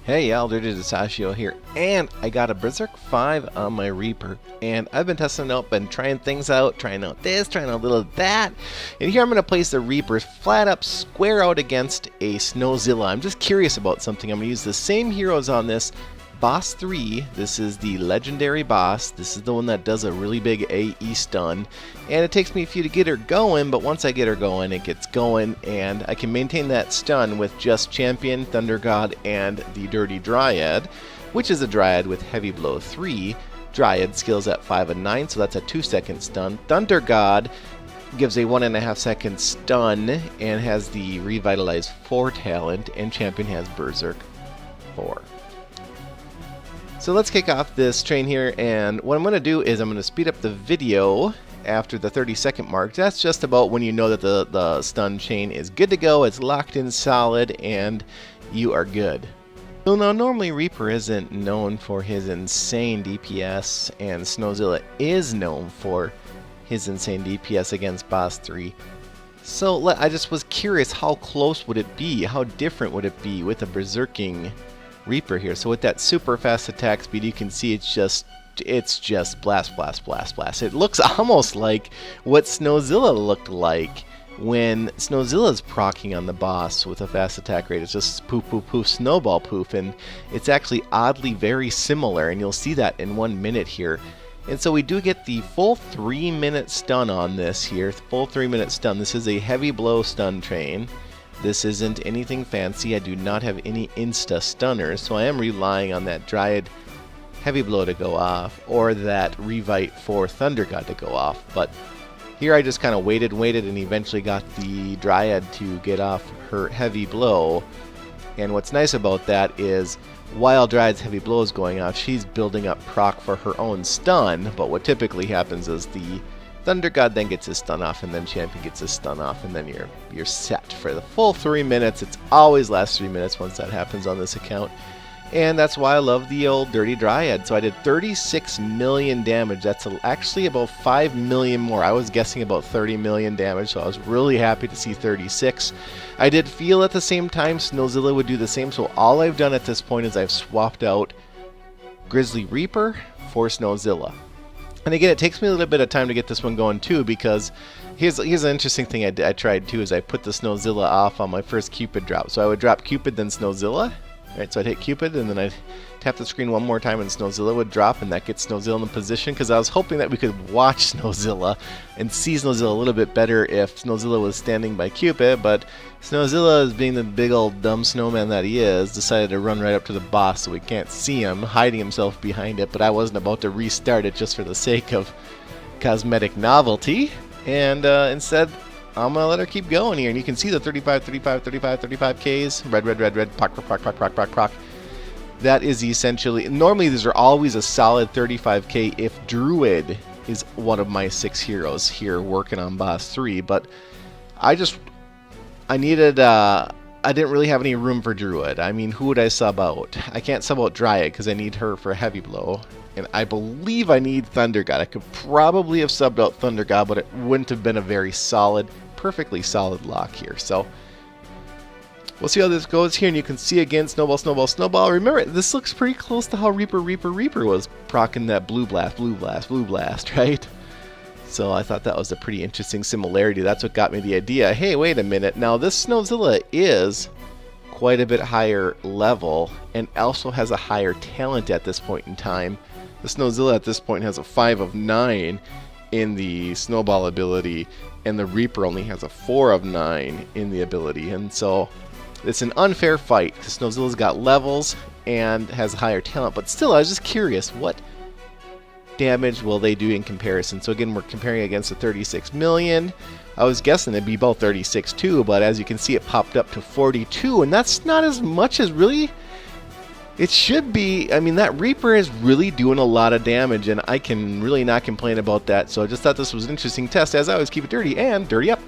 Hey y'all, Dirty Sashio here, and I got a Berserk 5 on my Reaper, and I've been testing it out, been trying things out, trying out this, trying out a little of that, and here I'm going to place the Reaper flat up, square out against a Snowzilla. I'm just curious about something. I'm going to use the same heroes on this. Boss 3, this is the legendary boss. This is the one that does a really big AE stun, and it takes me a few to get her going, but once I get her going, it gets going, and I can maintain that stun with just Champion, Thunder God, and the Dirty Dryad, which is a Dryad with Heavy Blow 3. Dryad skills at 5 and 9, so that's a 2-second stun. Thunder God gives a 1.5 second stun and has the Revitalize 4 talent, and Champion has Berserk 4. So let's kick off this train here, and what I'm going to do is I'm going to speed up the video after the 30-second mark. That's just about when you know that the stun chain is good to go, it's locked in solid, and you are good. So now normally Reaper isn't known for his insane DPS, and Snowzilla is known for his insane DPS against Boss 3. So I just was curious, how close would it be? How different would it be with a berserking Reaper here? So with that super fast attack speed, you can see it's just blast, blast, blast, blast. It looks almost like what Snowzilla looked like when Snowzilla's proccing on the boss with a fast attack rate. It's just poof, poof, poof, snowball poof, and it's actually oddly very similar, and you'll see that in 1 minute here. And so we do get the full 3-minute stun on this here, full 3-minute stun. This is a heavy blow stun train. This isn't anything fancy. I do not have any insta stunners, so I am relying on that Dryad Heavy Blow to go off, or that Revite for Thunder God to go off. But here I just kind of waited, and eventually got the Dryad to get off her Heavy Blow. And what's nice about that is, while Dryad's Heavy Blow is going off, she's building up proc for her own stun, but what typically happens is the Thunder God then gets his stun off, and then Champion gets his stun off, and then you're set for the full 3 minutes. It's always lasts 3 minutes once that happens on this account, and that's why I love the old Dirty Dryad. So I did 36 million damage. That's actually about 5 million more. I was guessing about 30 million damage, so I was really happy to see 36. I did feel at the same time Snowzilla would do the same, so all I've done at this point is I've swapped out Grizzly Reaper for Snowzilla. And again, it takes me a little bit of time to get this one going too, because here's an interesting thing I tried too, is I put the Snowzilla off on my first Cupid drop. So I would drop Cupid, then Snowzilla. Right, so I'd hit Cupid, and then I'd tap the screen one more time, and Snowzilla would drop, and that gets Snowzilla in position, because I was hoping that we could watch Snowzilla and see Snowzilla a little bit better if Snowzilla was standing by Cupid, but Snowzilla, as being the big old dumb snowman that he is, decided to run right up to the boss so we can't see him, hiding himself behind it, but I wasn't about to restart it just for the sake of cosmetic novelty, and instead I'm going to let her keep going here, and you can see the 35, 35, 35, 35 Ks, red, red, red, red, proc, proc, proc, proc, proc, proc. That is essentially, normally these are always a solid 35k if Druid is one of my 6 heroes here working on Boss 3, but I needed, I didn't really have any room for Druid. I mean, who would I sub out? I can't sub out Dryad because I need her for Heavy Blow, and I believe I need Thunder God. I could probably have subbed out Thunder God, but it wouldn't have been a very solid, perfectly solid lock here. So we'll see how this goes here, and you can see again, snowball, snowball, snowball. Remember, this looks pretty close to how Reaper was proccing that blue blast, blue blast, blue blast, right? So I thought that was a pretty interesting similarity. That's what got me the idea. Hey, wait a minute. Now this Snowzilla is quite a bit higher level, and also has a higher talent at this point in time. The Snowzilla at this point has a 5 of 9 in the snowball ability, and the Reaper only has a 4 of 9 in the ability, and so it's an unfair fight because Snowzilla's got levels and has higher talent, but still I was just curious, what damage will they do in comparison? So again, we're comparing against the 36 million. I was guessing it'd be about 36 too, but as you can see, it popped up to 42, and that's not as much as really it should be. I mean, that Reaper is really doing a lot of damage, and I can really not complain about that. So I just thought this was an interesting test. As always, keep it dirty and dirty up.